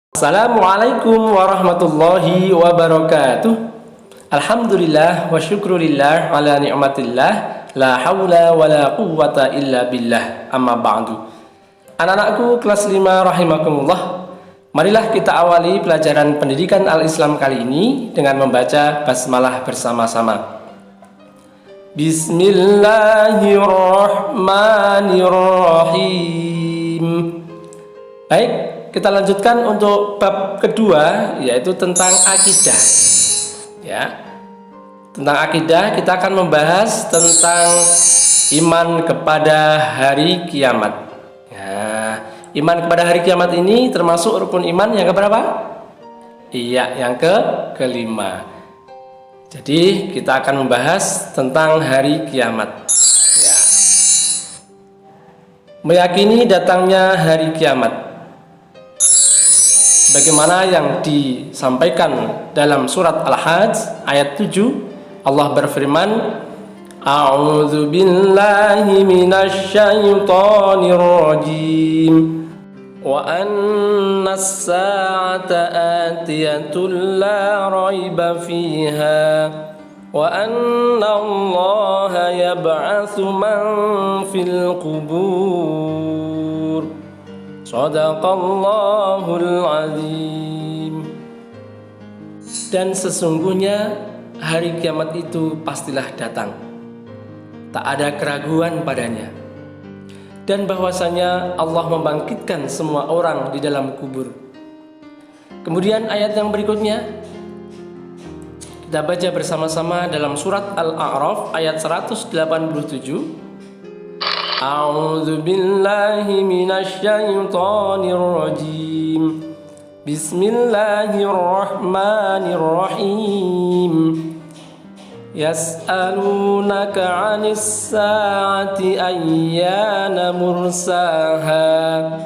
Assalamualaikum warahmatullahi wabarakatuh. Alhamdulillah wa syukrulillah ala ni'matillah. La hawla wa la quwwata illa billah. Amma ba'du. Anak-anakku kelas 5 rahimakumullah. Marilah kita awali pelajaran pendidikan al-Islam kali ini dengan membaca basmalah bersama-sama. Bismillahirrahmanirrahim. Baik, kita lanjutkan untuk bab kedua, yaitu tentang akidah. Ya, tentang akidah kita akan membahas tentang iman kepada hari kiamat. Ya, iman kepada hari kiamat ini termasuk rukun iman yang keberapa? Iya, yang kelima. Jadi kita akan membahas tentang hari kiamat. Ya. Meyakini datangnya hari kiamat. Bagaimana yang disampaikan dalam surat Al-Hajj ayat 7, Allah berfirman, A'udzu billahi minasy syaithanir rajim. Wa annas sa'ata atiyatun la raiba fiha wa anna Allaha yab'atsu man fil qubur. Shadaqallahul azim. Dan sesungguhnya hari kiamat itu pastilah datang. Tak ada keraguan padanya. Dan bahwasanya Allah membangkitkan semua orang di dalam kubur. Kemudian ayat yang berikutnya kita baca bersama-sama dalam surat Al-A'raf ayat 187. A'udzu billahi minasy syaithanir rajim. Bismillahirrahmanirrahim. Yas'alunaka 'anis sa'ati ayyana mursaha.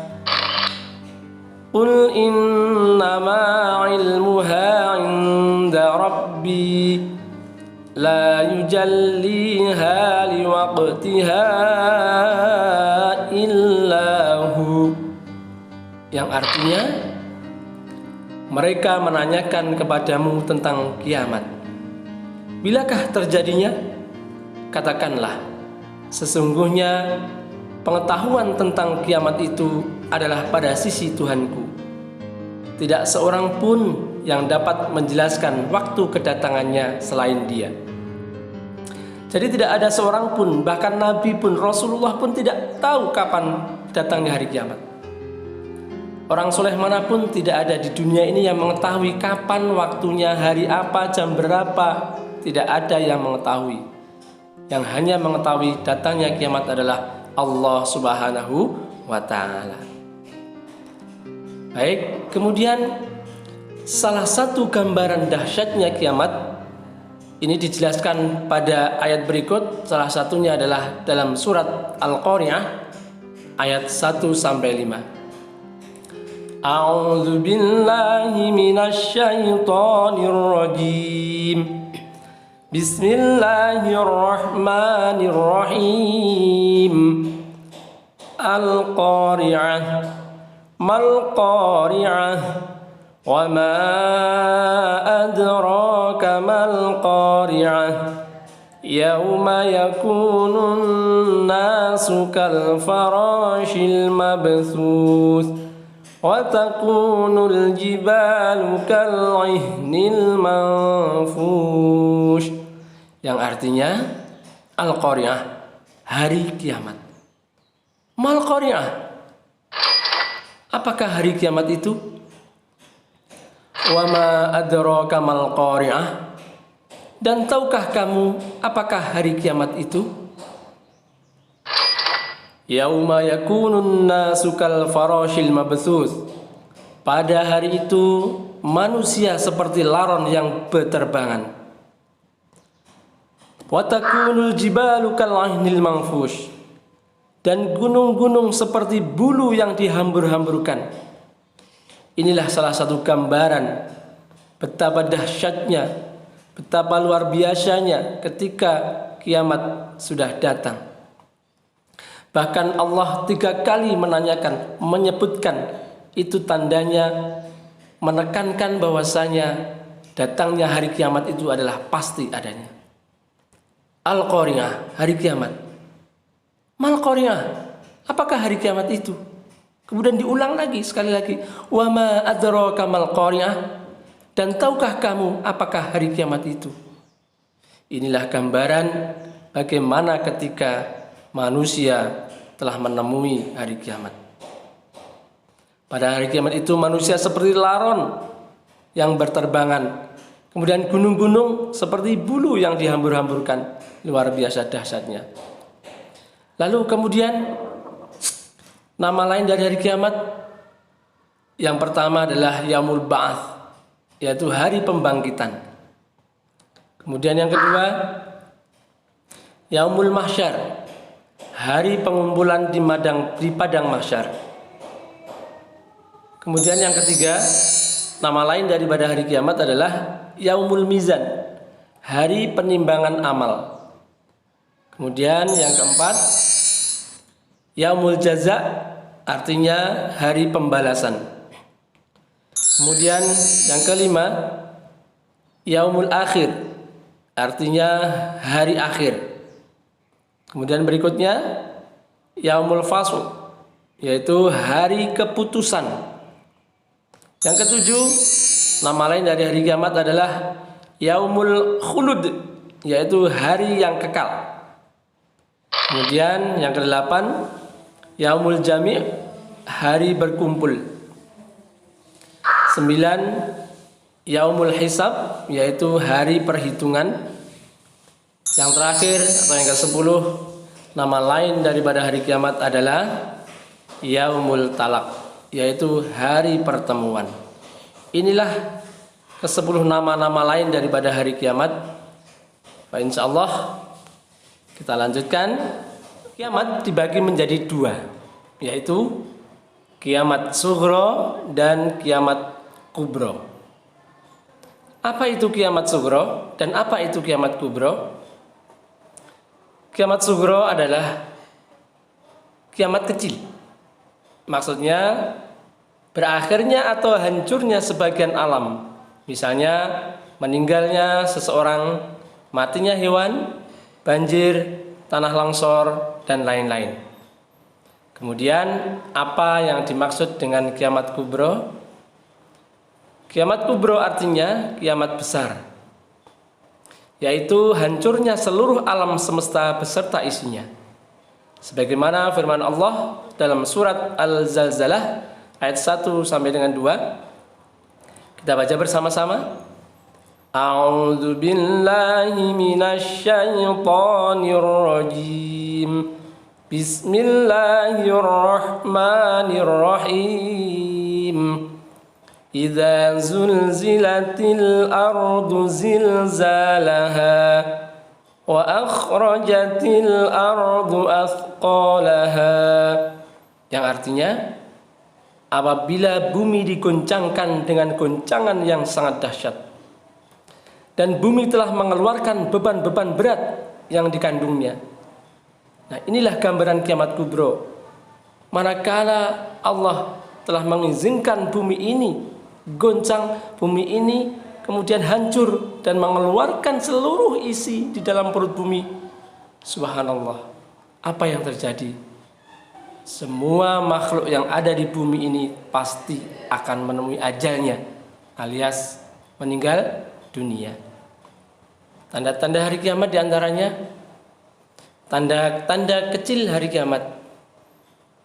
Qul innama 'ilmuha 'inda rabbi. La yujalliha liwaqtiha illahu. Yang artinya, mereka menanyakan kepadamu tentang kiamat. Bilakah terjadinya? Katakanlah, sesungguhnya pengetahuan tentang kiamat itu adalah pada sisi Tuhanku. Tidak seorang pun yang dapat menjelaskan waktu kedatangannya selain Dia. Jadi tidak ada seorang pun, bahkan Nabi pun, Rasulullah pun tidak tahu kapan datangnya hari kiamat. Orang soleh manapun tidak ada di dunia ini yang mengetahui kapan waktunya, hari apa, jam berapa. Tidak ada yang mengetahui. Yang hanya mengetahui datangnya kiamat adalah Allah Subhanahu wa ta'ala. Baik, kemudian salah satu gambaran dahsyatnya kiamat ini dijelaskan pada ayat berikut. Salah satunya adalah dalam surat Al-Qari'ah ayat 1-5. A'udzu billahi minasy syaithanir rajim. Bismillahirrahmanirrahim. Al-Qari'ah. Mal Qari'ah. Wa ma adraka mal qari'ah. Yauma yakunun nasu kal farashil mabthuth wa takunul jibalu kal ihnil manfush. Yang artinya Al-Qari'ah, hari kiamat. Mal Qari'ah, apakah hari kiamat itu? Wa ma adraka mal qari'ah. Dan tahukah kamu apakah hari kiamat itu? Yauma yakunun nasu kal farashil mabthuth. Pada hari itu manusia seperti laron yang berterbangan. Wa takunul jibalu kal ihnil manfush. Dan gunung-gunung seperti bulu yang dihambur-hamburkan. Inilah salah satu gambaran betapa dahsyatnya, betapa luar biasanya ketika kiamat sudah datang. Bahkan Allah 3 kali menanyakan, menyebutkan itu tandanya menekankan bahwasanya datangnya hari kiamat itu adalah pasti adanya. Al-Qari'ah, hari kiamat. Mal Qari'ah, apakah hari kiamat itu? Kemudian diulang lagi sekali lagi, wa ma adraka mal Qari'ah, dan tahukah kamu apakah hari kiamat itu? Inilah gambaran bagaimana ketika manusia telah menemui hari kiamat. Pada hari kiamat itu manusia seperti laron yang berterbangan. Kemudian gunung-gunung seperti bulu yang dihambur-hamburkan. Luar biasa dahsyatnya. Lalu kemudian nama lain dari hari kiamat yang pertama adalah Yaumul Ba'ats, yaitu hari pembangkitan. Kemudian yang kedua Yaumul Mahsyar, hari pengumpulan di padang mahsyar. Kemudian yang ketiga, nama lain daripada hari kiamat adalah Yaumul Mizan, hari penimbangan amal. Kemudian yang keempat, Yaumul Jaza, artinya hari pembalasan. Kemudian yang kelima, Yaumul Akhir, artinya hari akhir. Kemudian berikutnya Yaumul Fasl, yaitu hari keputusan. Yang ketujuh, nama lain dari hari kiamat adalah Yaumul Khulud, yaitu hari yang kekal. Kemudian yang kedelapan, Yaumul Jami', hari berkumpul. 9, Yaumul Hisab, yaitu hari perhitungan. Yang terakhir atau yang ke-10, nama lain daripada hari kiamat adalah Yaumul Talaq, yaitu hari pertemuan. Inilah ke-10 nama-nama lain daripada hari kiamat. Insyaallah kita lanjutkan. Kiamat dibagi menjadi 2, yaitu kiamat sughra dan kiamat kubra. Apa itu kiamat sughra dan apa itu kiamat kubra? Kiamat sughra adalah kiamat kecil. Maksudnya berakhirnya atau hancurnya sebagian alam. Misalnya meninggalnya seseorang, matinya hewan, banjir, tanah longsor, dan lain-lain. Kemudian apa yang dimaksud dengan kiamat kubra? Kiamat kubra artinya kiamat besar, yaitu hancurnya seluruh alam semesta beserta isinya. Sebagaimana firman Allah dalam surat Al-Zalzalah ayat 1 sampai dengan 2. Kita baca bersama-sama. A'udzu billahi minasy syaithanir rajim. Bismillahirrahmanirrahim. Idza zulzilatil ardu zilzalaha wa akhrajatil ardu athqalaha. Yang artinya, apabila bumi digoncangkan dengan goncangan yang sangat dahsyat dan bumi telah mengeluarkan beban-beban berat yang dikandungnya. Nah, inilah gambaran kiamat kubra. Manakala Allah telah mengizinkan bumi ini goncang, bumi ini kemudian hancur dan mengeluarkan seluruh isi di dalam perut bumi. Subhanallah, apa yang terjadi? Semua makhluk yang ada di bumi ini pasti akan menemui ajalnya, alias meninggal dunia. Tanda-tanda hari kiamat diantaranya tanda-tanda kecil hari kiamat.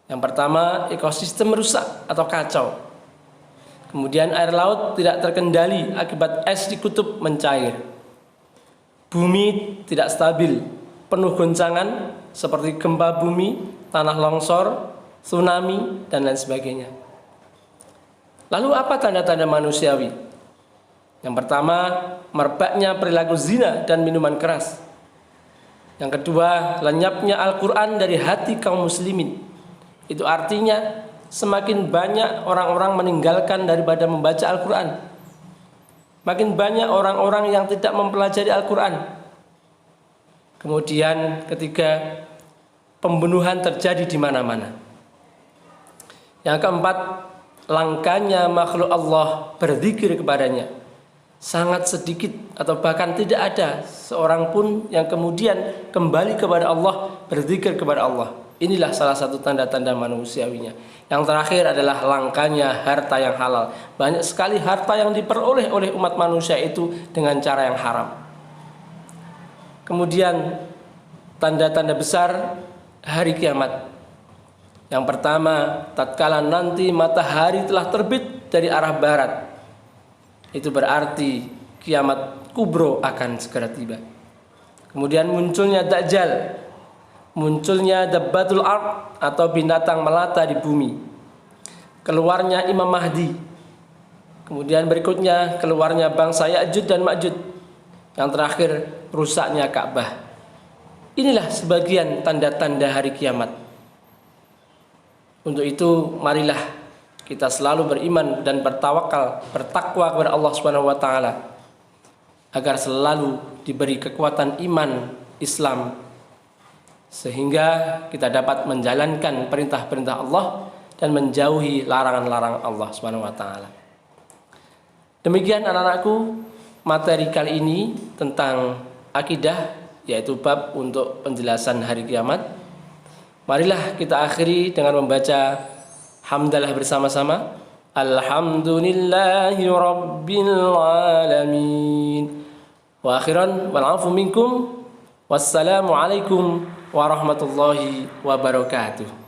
Yang pertama, ekosistem rusak atau kacau. Kemudian air laut tidak terkendali akibat es di kutub mencair. Bumi tidak stabil, penuh goncangan seperti gempa bumi, tanah longsor, tsunami, dan lain sebagainya. Lalu apa tanda-tanda manusiawi? Yang pertama, merebaknya perilaku zina dan minuman keras. Yang kedua, lenyapnya Al-Quran dari hati kaum muslimin. Itu artinya semakin banyak orang-orang meninggalkan daripada membaca Al-Quran. Makin banyak orang-orang yang tidak mempelajari Al-Quran. Kemudian ketiga, pembunuhan terjadi di mana-mana. Yang keempat, langkanya makhluk Allah berzikir kepadanya. Sangat sedikit atau bahkan tidak ada seorang pun yang kemudian kembali kepada Allah, berzikir kepada Allah. Inilah salah satu tanda-tanda manusiawinya. Yang terakhir adalah langkanya harta yang halal. Banyak sekali harta yang diperoleh oleh umat manusia itu dengan cara yang haram. Kemudian tanda-tanda besar hari kiamat. Yang pertama, tatkala nanti matahari telah terbit dari arah barat, itu berarti kiamat kubro akan segera tiba. Kemudian munculnya Dajjal, munculnya Dabbatul Ard atau binatang melata di bumi, keluarnya Imam Mahdi, kemudian berikutnya keluarnya bangsa Ya'juj dan Ma'juj, yang terakhir rusaknya Ka'bah. Inilah sebagian tanda-tanda hari kiamat. Untuk itu marilah kita selalu beriman dan bertawakal, bertakwa kepada Allah Subhanahu wa taala agar selalu diberi kekuatan iman Islam sehingga kita dapat menjalankan perintah-perintah Allah dan menjauhi larangan-larangan Allah Subhanahu wa taala. Demikian anak-anakku, materi kali ini tentang akidah, yaitu bab untuk penjelasan hari kiamat. Marilah kita akhiri dengan membaca hamdalah bersama-sama. Alhamdulillahi rabbil alamin. Wa akhiran wal afu minkum. Wassalamu alaikum warahmatullahi wabarakatuh.